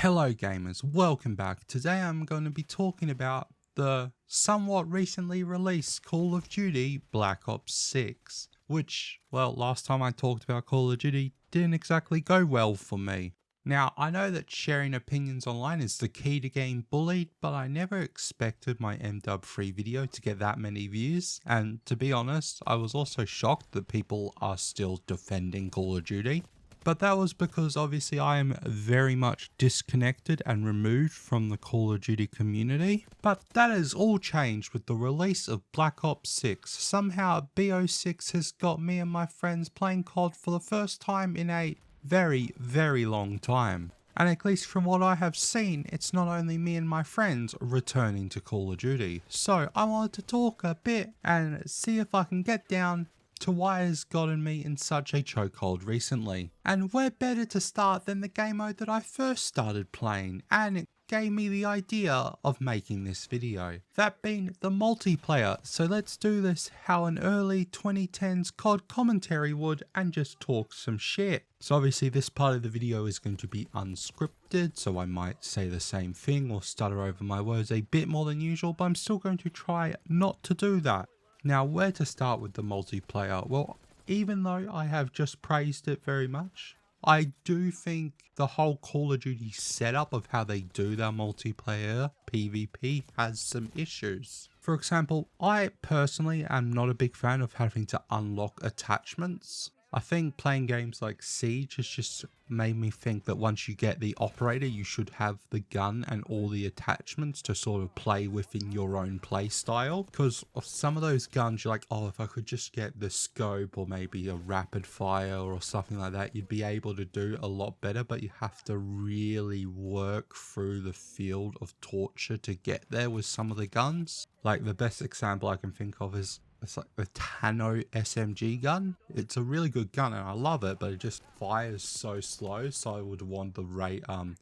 Hello gamers, welcome back. Today I'm going to be talking about the somewhat recently released Call of Duty Black Ops 6, which, well, last time I talked about Call of Duty didn't exactly go well for me. Now, I know that sharing opinions online is the key to getting bullied, but I never expected my MW3 video to get that many views, and to be honest, I was also shocked that people are still defending Call of Duty. But that was because obviously I am very much disconnected and removed from the Call of Duty community. But that has all changed with the release of Black Ops 6. Somehow BO6 has got me and my friends playing COD for the first time in a very long time. And at least from what I have seen, it's not only me and my friends returning to Call of Duty. So I wanted to talk a bit and see if I can get down to why has gotten me in such a chokehold recently. And where better to start than the game mode that I first started playing, and it gave me the idea of making this video. That being the multiplayer, so let's do this how an early 2010s COD commentary would and just talk some shit. So obviously this part of the video is going to be unscripted, so I might say the same thing or stutter over my words a bit more than usual, but I'm still going to try not to do that. Now, where to start with the multiplayer? Well, even though I have just praised it very much, I do think the whole Call of Duty setup of how they do their multiplayer PvP has some issues. For example, I personally am not a big fan of having to unlock attachments. I think playing games like Siege has just made me think that once you get the operator, you should have the gun and all the attachments to sort of play within your own play style. Because of some of those guns, you're like, oh, if I could just get the scope or maybe a rapid fire or something like that, you'd be able to do a lot better, but you have to really work through the field of torture to get there with some of the guns. Like the best example I can think of is it's like the Tano SMG gun. It's a really good gun and I love it, but it just fires so slow. So I would want the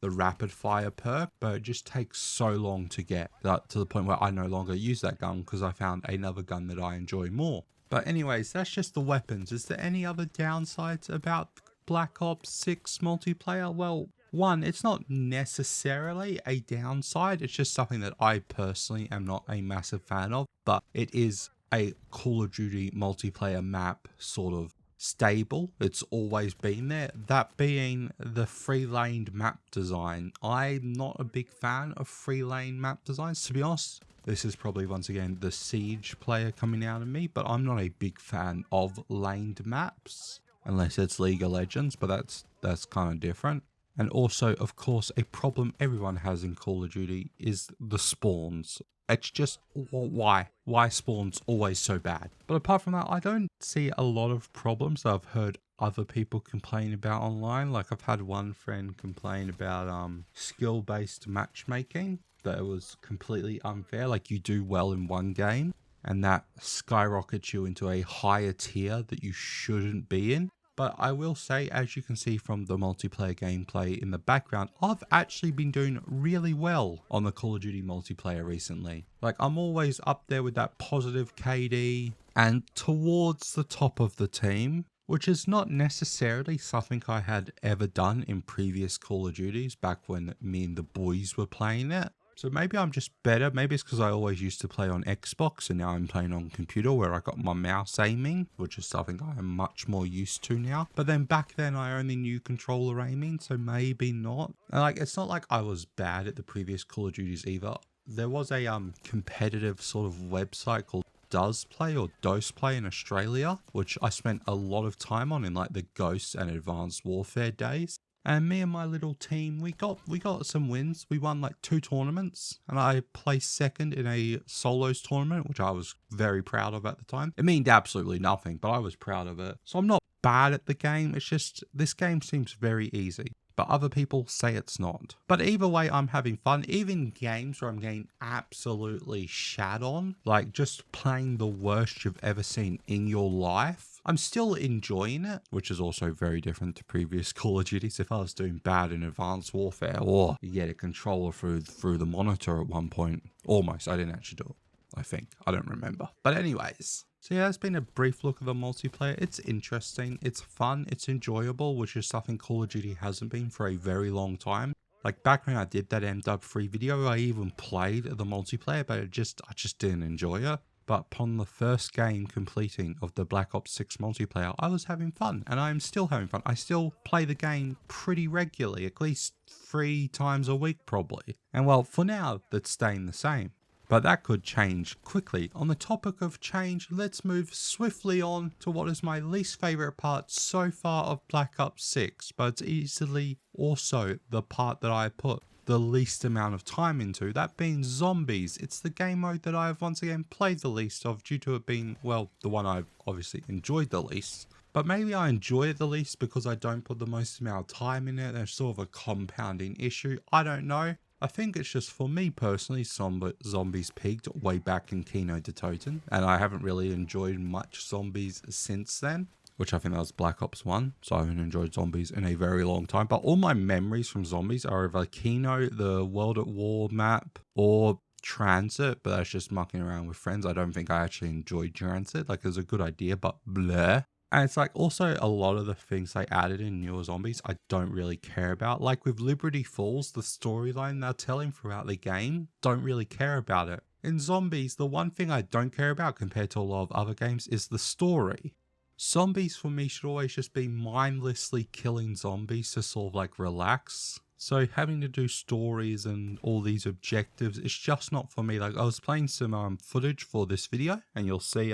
rapid fire perk, but it just takes so long to get that to the point where I no longer use that gun because I found another gun that I enjoy more. But anyways, that's just the weapons. Is there any other downsides about Black Ops 6 multiplayer? Well, one, it's not necessarily a downside. It's just something that I personally am not a massive fan of, but it is a Call of Duty multiplayer map sort of stable. It's always been there. That being the free-laned map design. I'm not a big fan of free-lane map designs, to be honest. This is probably once again the Siege player coming out of me, but I'm not a big fan of laned maps unless it's League of Legends, but that's kind of different. And also, of course, a problem everyone has in Call of Duty is the spawns. It's just, why? Why spawns always so bad? But apart from that, I don't see a lot of problems that I've heard other people complain about online. Like I've had one friend complain about skill-based matchmaking, that it was completely unfair. Like you do well in one game and that skyrockets you into a higher tier that you shouldn't be in. But I will say, as you can see from the multiplayer gameplay in the background, I've actually been doing really well on the Call of Duty multiplayer recently. Like, I'm always up there with that positive KD and towards the top of the team, which is not necessarily something I had ever done in previous Call of Duties back when me and the boys were playing it. So maybe I'm just better. Maybe it's because I always used to play on Xbox and now I'm playing on computer where I got my mouse aiming, which is something I'm much more used to now. But then back then I only knew controller aiming, so maybe not. And like, it's not like I was bad at the previous Call of Duties either. There was a competitive sort of website called Does Play or Dose Play in Australia, which I spent a lot of time on in like the Ghosts and Advanced Warfare days. And me and my little team, we got some wins. We won like 2 tournaments and I placed second in a solos tournament, which I was very proud of at the time. It meant absolutely nothing, but I was proud of it. So I'm not bad at the game. It's just this game seems very easy, but other people say it's not. But either way, I'm having fun. Even games where I'm getting absolutely shat on, like just playing the worst you've ever seen in your life, I'm still enjoying it, which is also very different to previous Call of Duties. If I was doing bad in Advanced Warfare, or you get a controller through the monitor at one point. Almost, I didn't actually do it, I think. I don't remember. But anyways, so yeah, that's been a brief look at the multiplayer. It's interesting, it's fun, it's enjoyable, which is something Call of Duty hasn't been for a very long time. Like back when I did that MW3 video, I even played the multiplayer, but I just didn't enjoy it. But upon the first game completing of the Black Ops 6 multiplayer, I was having fun, and I'm still having fun. I still play the game pretty regularly, at least 3 times a week probably. And well, for now, that's staying the same. But that could change quickly. On the topic of change, let's move swiftly on to what is my least favourite part so far of Black Ops 6, but it's easily also the part that I put the least amount of time into, that being zombies. It's the game mode that I have once again played the least of due to it being, well, the one I've obviously enjoyed the least. But maybe I enjoy it the least because I don't put the most amount of time in it. There's sort of a compounding issue. I don't know. I think it's just for me personally, zombies peaked way back in Kino de Toten, and I haven't really enjoyed much zombies since then. Which I think that was Black Ops 1, so I haven't enjoyed zombies in a very long time. But all my memories from zombies are either Kino, the World at War map, or Transit, but that's just mucking around with friends. I don't think I actually enjoyed Transit. Like, it's a good idea, but bleh. And it's like also a lot of the things they added in newer zombies I don't really care about. Like with Liberty Falls, the storyline they're telling throughout the game, don't really care about it. In zombies, the one thing I don't care about compared to a lot of other games is the story. Zombies for me should always just be mindlessly killing zombies to sort of like relax. So having to do stories and all these objectives, it's just not for me. Like I was playing some footage for this video, and you'll see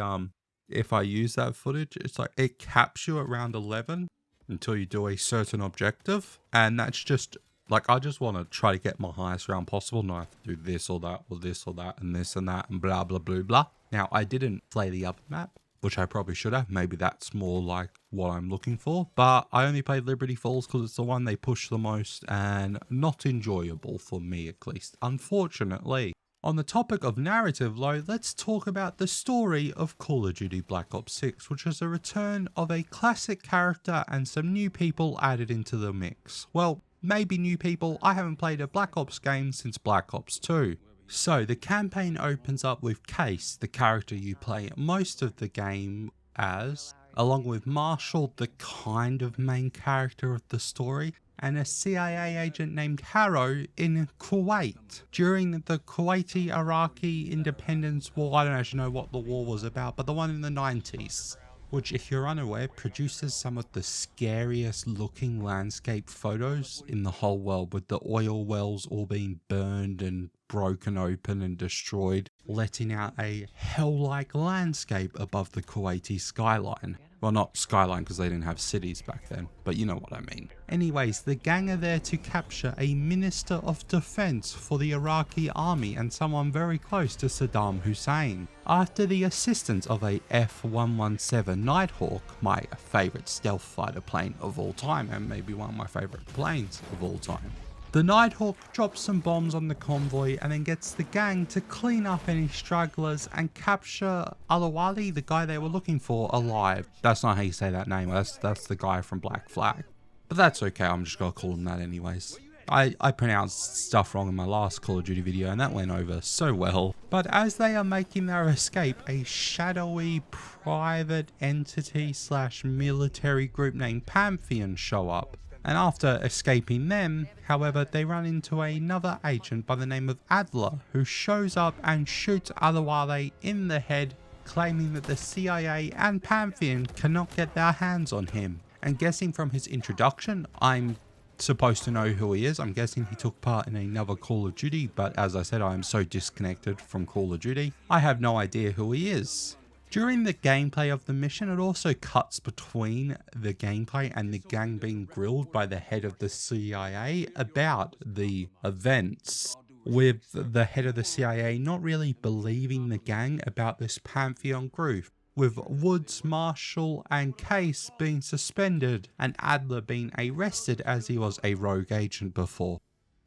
if I use that footage, it's like it caps you at round 11 until you do a certain objective, and that's just like I just want to try to get my highest round possible, not have to do this or that or this or that and this and that and blah blah blah blah. Now I didn't play the other map, which I probably should have. Maybe that's more like what I'm looking for. But I only played Liberty Falls because it's the one they push the most and not enjoyable for me at least, unfortunately. On the topic of narrative though, let's talk about the story of Call of Duty Black Ops 6, which is a return of a classic character and some new people added into the mix. Well, maybe new people. I haven't played a Black Ops game since Black Ops 2. So the campaign opens up with Case, the character you play most of the game as, along with Marshall, the kind of main character of the story, and a CIA agent named Harrow in Kuwait during the Kuwaiti-Iraqi Independence War. I don't actually know what the war was about, but the one in the 90s. Which, if you're unaware, produces some of the scariest looking landscape photos in the whole world, with the oil wells all being burned and broken open and destroyed, letting out a hell-like landscape above the Kuwaiti skyline. Well, not skyline because they didn't have cities back then, but you know what I mean. Anyways, the gang are there to capture a Minister of Defense for the Iraqi army and someone very close to Saddam Hussein. After the assistance of a F-117 Nighthawk, my favourite stealth fighter plane of all time, and maybe one of my favourite planes of all time. The Nighthawk drops some bombs on the convoy and then gets the gang to clean up any stragglers and capture Alawali, the guy they were looking for, alive. That's not how you say that name, that's the guy from Black Flag. But that's okay, I'm just gonna call him that anyways. I pronounced stuff wrong in my last Call of Duty video and that went over so well. But as they are making their escape, a shadowy private entity / military group named Pantheon show up. And after escaping them, however, they run into another agent by the name of Adler, who shows up and shoots Alawale in the head, claiming that the CIA and Pantheon cannot get their hands on him. And guessing from his introduction, I'm supposed to know who he is. I'm guessing he took part in another Call of Duty, but as I said, I am so disconnected from Call of Duty, I have no idea who he is. During the gameplay of the mission, it also cuts between the gameplay and the gang being grilled by the head of the CIA about the events, with the head of the CIA not really believing the gang about this Pantheon group, with Woods, Marshall and Case being suspended and Adler being arrested as he was a rogue agent before.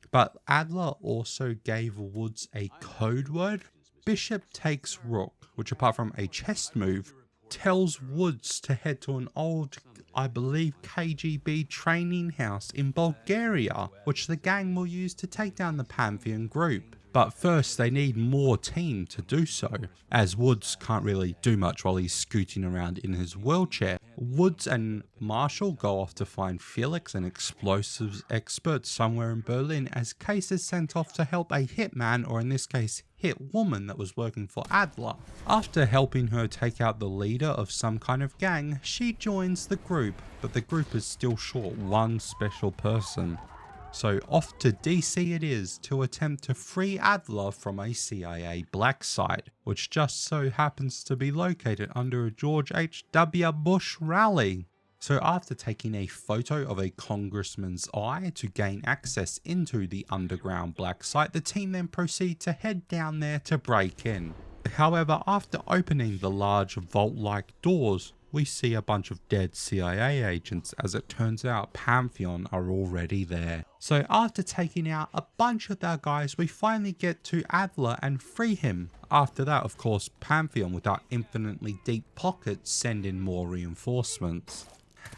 But Adler also gave Woods a code word. Bishop takes Rook, which apart from a chest move, tells Woods to head to an old, I believe, KGB training house in Bulgaria, which the gang will use to take down the Pantheon group. But first they need more team to do so, as Woods can't really do much while he's scooting around in his wheelchair. Woods and Marshall go off to find Felix, an explosives expert somewhere in Berlin, as Case is sent off to help a hitman, or in this case hit woman, that was working for Adler. After helping her take out the leader of some kind of gang, she joins the group, but the group is still short one special person. So off to DC it is to attempt to free Adler from a CIA black site, which just so happens to be located under a George H.W. Bush rally. So after taking a photo of a congressman's eye to gain access into the underground black site, the team then proceed to head down there to break in. However, after opening the large vault-like doors, we see a bunch of dead CIA agents. As it turns out, Pantheon are already there. So after taking out a bunch of their guys, we finally get to Adler and free him. After that, of course, Pantheon, with our infinitely deep pockets, send in more reinforcements.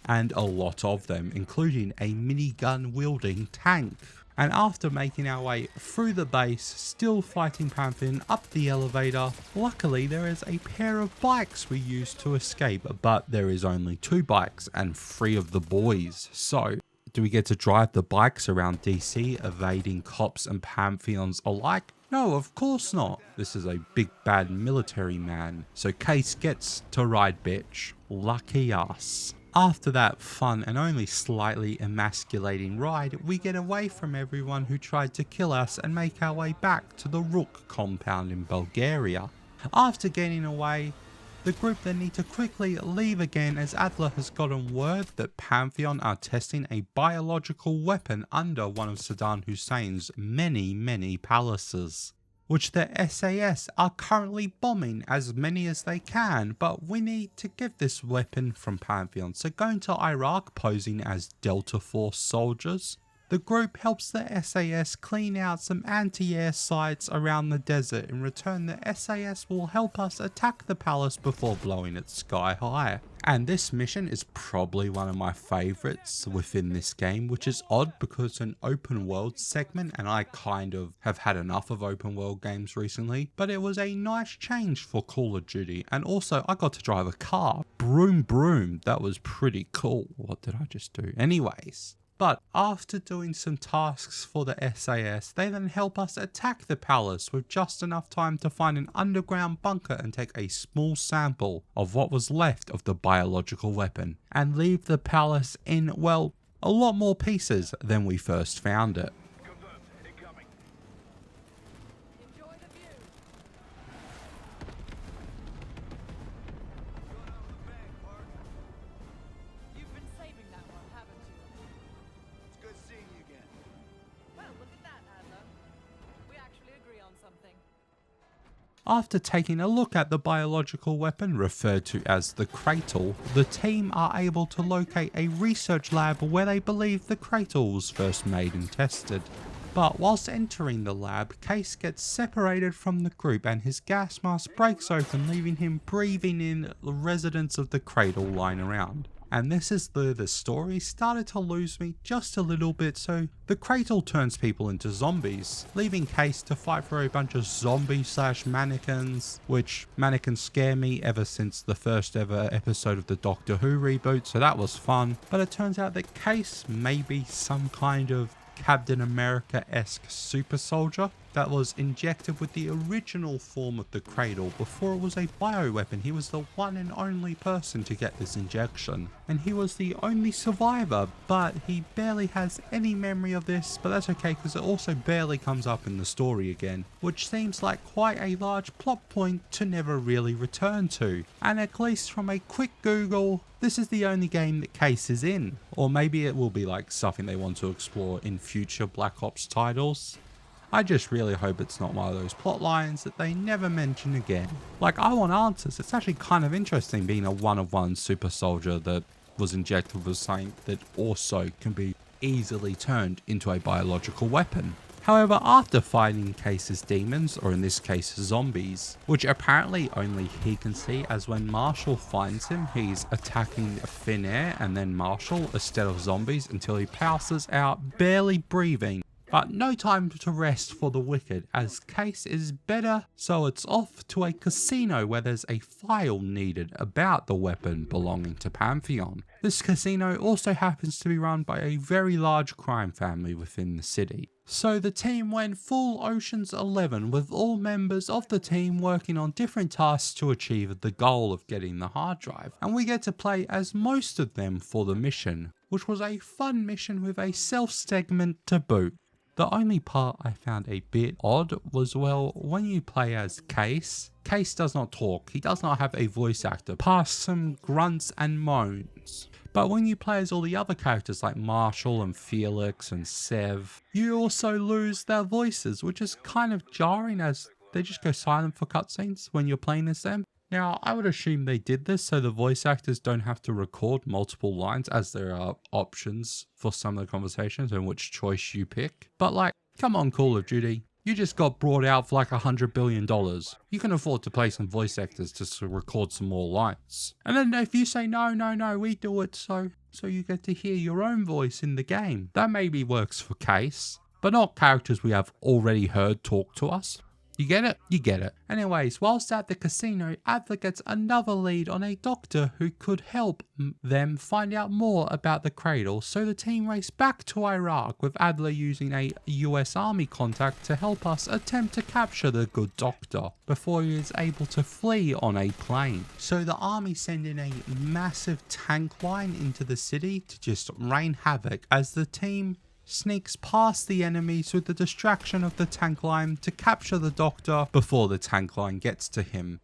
And a lot of them, including a minigun wielding tank. And after making our way through the base, still fighting Pantheon up the elevator, luckily there is a pair of bikes we use to escape, but there is only 2 bikes and 3 of the boys. So, do we get to drive the bikes around DC, evading cops and Pantheons alike? No, of course not. This is a big bad military man, so Case gets to ride bitch. Lucky us. After that fun and only slightly emasculating ride, we get away from everyone who tried to kill us and make our way back to the Rook compound in Bulgaria. After getting away, the group then need to quickly leave again, as Adler has gotten word that Pantheon are testing a biological weapon under one of Saddam Hussein's many palaces, which the SAS are currently bombing as many as they can, but we need to get this weapon from Pantheon. So going to Iraq posing as Delta Force soldiers, the group helps the SAS clean out some anti-air sites around the desert. In return, the SAS will help us attack the palace before blowing it sky high. And this mission is probably one of my favourites within this game, which is odd because it's an open world segment and I kind of have had enough of open world games recently, but it was a nice change for Call of Duty. And also I got to drive a car. Broom broom, that was pretty cool. What did I just do? Anyways. But after doing some tasks for the SAS, they then help us attack the palace with just enough time to find an underground bunker and take a small sample of what was left of the biological weapon, and leave the palace in, well, a lot more pieces than we first found it. After taking a look at the biological weapon, referred to as the Cradle, the team are able to locate a research lab where they believe the Cradle was first made and tested. But whilst entering the lab, Case gets separated from the group and his gas mask breaks open, leaving him breathing in the residents of the Cradle lying around. And this is the story started to lose me just a little bit, so the Cradle turns people into zombies, leaving Case to fight for a bunch of zombie/mannequins, which mannequins scare me ever since the first ever episode of the Doctor Who reboot, so that was fun. But it turns out that Case may be some kind of Captain America-esque super soldier that was injected with the original form of the Cradle before it was a bioweapon. He was the one and only person to get this injection, and he was the only survivor, but he barely has any memory of this, but that's okay because it also barely comes up in the story again, which seems like quite a large plot point to never really return to. And at least from a quick Google, this is the only game that Case is in, or maybe it will be like something they want to explore in future Black Ops titles. I just really hope it's not one of those plot lines that they never mention again. Like, I want answers. It's actually kind of interesting being a one-of-one super soldier that was injected with something that also can be easily turned into a biological weapon. However, after fighting Case's demons, or in this case zombies, which apparently only he can see, as when Marshall finds him, he's attacking thin air and then Marshall instead of zombies until he passes out, barely breathing. But no time to rest for the wicked, as Case is better, so it's off to a casino where there's a file needed about the weapon belonging to Pantheon. This casino also happens to be run by a very large crime family within the city. So the team went full Ocean's 11 with all members of the team working on different tasks to achieve the goal of getting the hard drive. And we get to play as most of them for the mission, which was a fun mission with a self segment to boot. The only part I found a bit odd was, well, when you play as Case does not talk, he does not have a voice actor, past some grunts and moans. But when you play as all the other characters like Marshall and Felix and Sev, you also lose their voices, which is kind of jarring as they just go silent for cutscenes when you're playing as them. Now, I would assume they did this so the voice actors don't have to record multiple lines, as there are options for some of the conversations and which choice you pick. But like, come on Call of Duty, you just got brought out for like $100 billion. You can afford to pay some voice actors to record some more lines. And then if you say, no, we do it so you get to hear your own voice in the game. That maybe works for Case, but not characters we have already heard talk to us. You get it? You get it. Anyways, whilst at the casino, Adler gets another lead on a doctor who could help them find out more about the cradle, so the team race back to Iraq with Adler using a US Army contact to help us attempt to capture the good doctor before he is able to flee on a plane. So the army send in a massive tank line into the city to just rain havoc as the team sneaks past the enemies with the distraction of the tank line to capture the doctor before the tank line gets to him.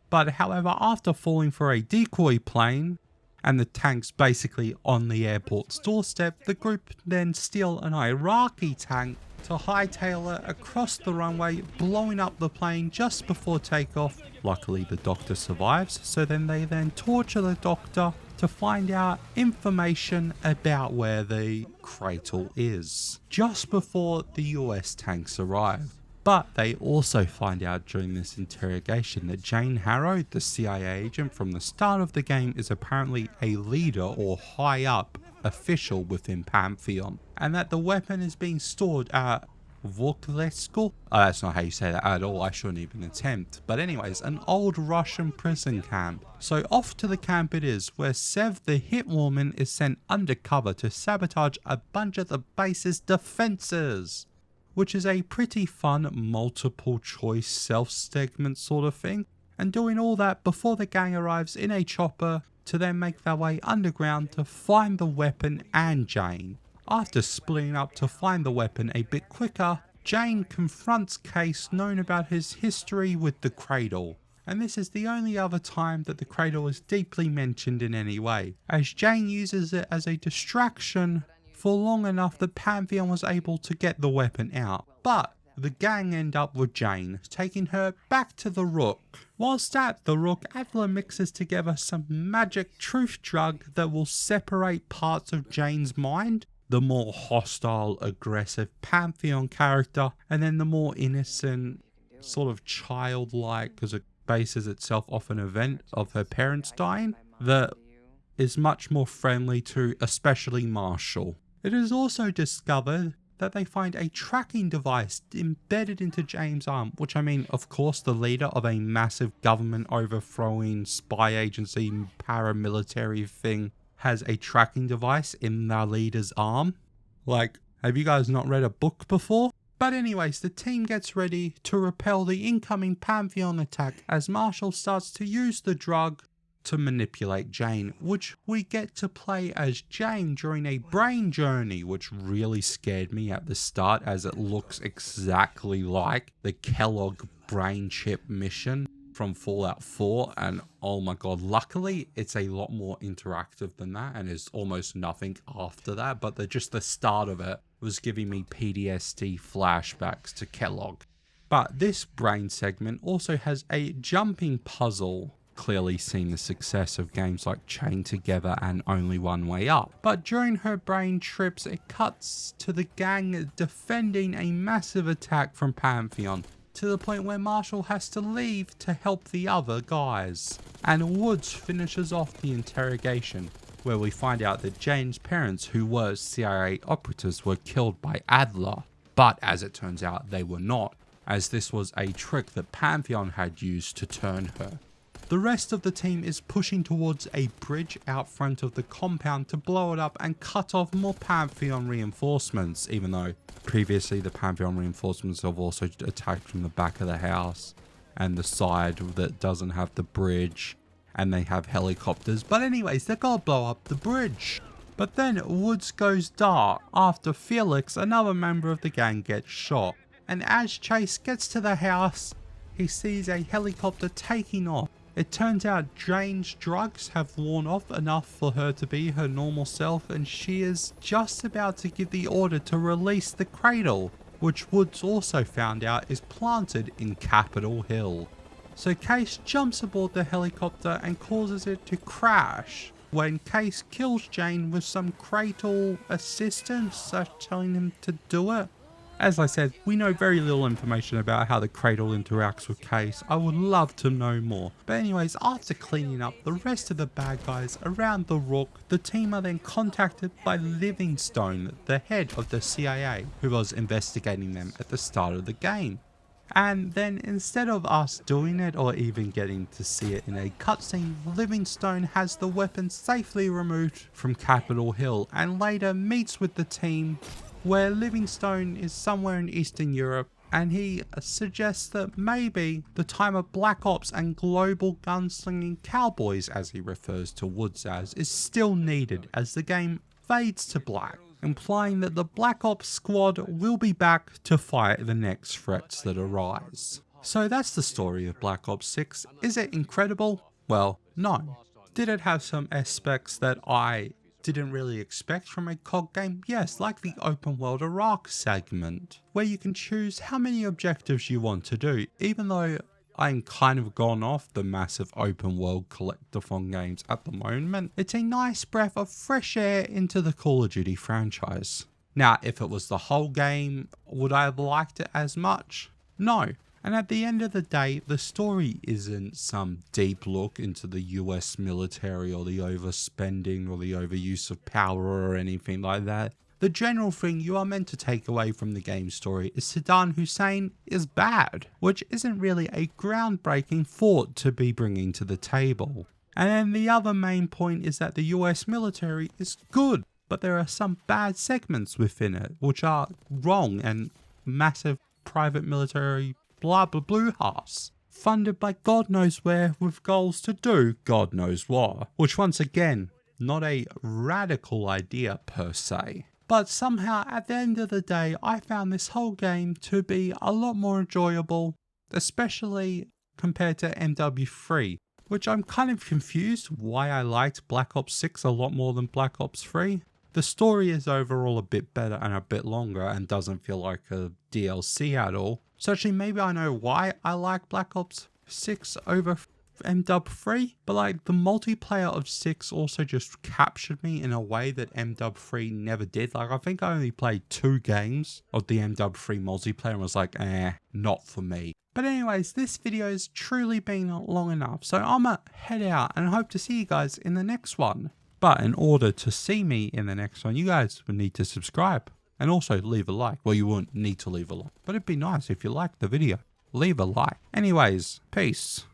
But however, after falling for a decoy plane and the tank's basically on the airport's doorstep, the group then steal an Iraqi tank to hightail it across the runway, blowing up the plane just before takeoff. Luckily the doctor survives, so they then torture the doctor to find out information about where the cradle is, just before the US tanks arrive. But they also find out during this interrogation that Jane Harrow, the CIA agent from the start of the game, is apparently a leader or high up official within Pantheon, and that the weapon is being stored at Vuklesko. Oh, that's not how you say that at all. I shouldn't even attempt. But anyways, an old Russian prison camp. So off to the camp it is, where Sev, the hitwoman, is sent undercover to sabotage a bunch of the base's defenses, which is a pretty fun multiple choice self-segment sort of thing. And doing all that before the gang arrives in a chopper to then make their way underground to find the weapon and Jane. After splitting up to find the weapon a bit quicker, Jane confronts Case, knowing about his history with the cradle. And this is the only other time that the cradle is deeply mentioned in any way, as Jane uses it as a distraction for long enough that Pantheon was able to get the weapon out. But the gang end up with Jane, taking her back to the Rook. Whilst at the Rook, Adler mixes together some magic truth drug that will separate parts of Jane's mind, the more hostile, aggressive Pantheon character, and then the more innocent, sort of childlike, because it bases itself off an event of her parents dying, that is much more friendly to especially Marshall. It is also discovered that they find a tracking device embedded into Jane's arm, which, I mean, of course, the leader of a massive government overthrowing spy agency paramilitary thing has a tracking device in their leader's arm. Like, have you guys not read a book before? But anyways, the team gets ready to repel the incoming Pantheon attack as Marshall starts to use the drug to manipulate Jane, which we get to play as Jane during a brain journey, which really scared me at the start as it looks exactly like the Kellogg brain chip mission from Fallout 4, and oh my god, luckily it's a lot more interactive than that and is almost nothing after that, but just the start of it was giving me PTSD flashbacks to Kellogg. But this brain segment also has a jumping puzzle, clearly seeing the success of games like Chained Together and Only One Way Up. But during her brain trips, it cuts to the gang defending a massive attack from Pantheon, to the point where Marshall has to leave to help the other guys. And Woods finishes off the interrogation, where we find out that Jane's parents, who were CIA operatives, were killed by Adler. But as it turns out, they were not, as this was a trick that Pantheon had used to turn her. The rest of the team is pushing towards a bridge out front of the compound to blow it up and cut off more Pantheon reinforcements, even though previously the Pantheon reinforcements have also attacked from the back of the house and the side that doesn't have the bridge, and they have helicopters. But anyways, they're gonna blow up the bridge. But then Woods goes dark after Felix, another member of the gang, gets shot. And as Chase gets to the house, he sees a helicopter taking off. It turns out Jane's drugs have worn off enough for her to be her normal self, and she is just about to give the order to release the cradle, which Woods also found out is planted in Capitol Hill. So Case jumps aboard the helicopter and causes it to crash, when Case kills Jane with some cradle assistance, telling him to do it. As I said, we know very little information about how the cradle interacts with Case. I would love to know more. But anyways, after cleaning up the rest of the bad guys around the Rook, the team are then contacted by Livingstone, the head of the CIA, who was investigating them at the start of the game. And then instead of us doing it or even getting to see it in a cutscene, Livingstone has the weapon safely removed from Capitol Hill and later meets with the team, where Livingstone is somewhere in Eastern Europe, and he suggests that maybe the time of Black Ops and global gunslinging cowboys, as he refers to Woods as, is still needed as the game fades to black, implying that the Black Ops squad will be back to fight the next threats that arise. So that's the story of Black Ops 6. Is it incredible? Well, no. Did it have some aspects that I didn't really expect from a COD game? Yes, like the open world Iraq segment, where you can choose how many objectives you want to do, even though I'm kind of gone off the massive open world collectathon games at the moment. It's a nice breath of fresh air into the Call of Duty franchise. Now, if it was the whole game, would I have liked it as much? No. And at the end of the day, the story isn't some deep look into the US military or the overspending or the overuse of power or anything like that. The general thing you are meant to take away from the game story is Saddam Hussein is bad, which isn't really a groundbreaking thought to be bringing to the table. And then the other main point is that the US military is good, but there are some bad segments within it, which are wrong and massive private military blah blah blue house, funded by God knows where with goals to do God knows what, which once again, not a radical idea per se. But somehow at the end of the day, I found this whole game to be a lot more enjoyable, especially compared to MW3, which I'm kind of confused why I liked Black Ops 6 a lot more than Black Ops 3. The story is overall a bit better and a bit longer and doesn't feel like a DLC at all. So actually maybe I know why I like Black Ops 6 over MW3, but like the multiplayer of 6 also just captured me in a way that MW3 never did. Like I think I only played 2 games of the MW3 multiplayer and was like, not for me. But anyways, this video has truly been long enough, so I'ma head out and hope to see you guys in the next one. But in order to see me in the next one, you guys would need to subscribe and also leave a like. Well, you wouldn't need to leave a like, but it'd be nice if you liked the video. Leave a like. Anyways, peace.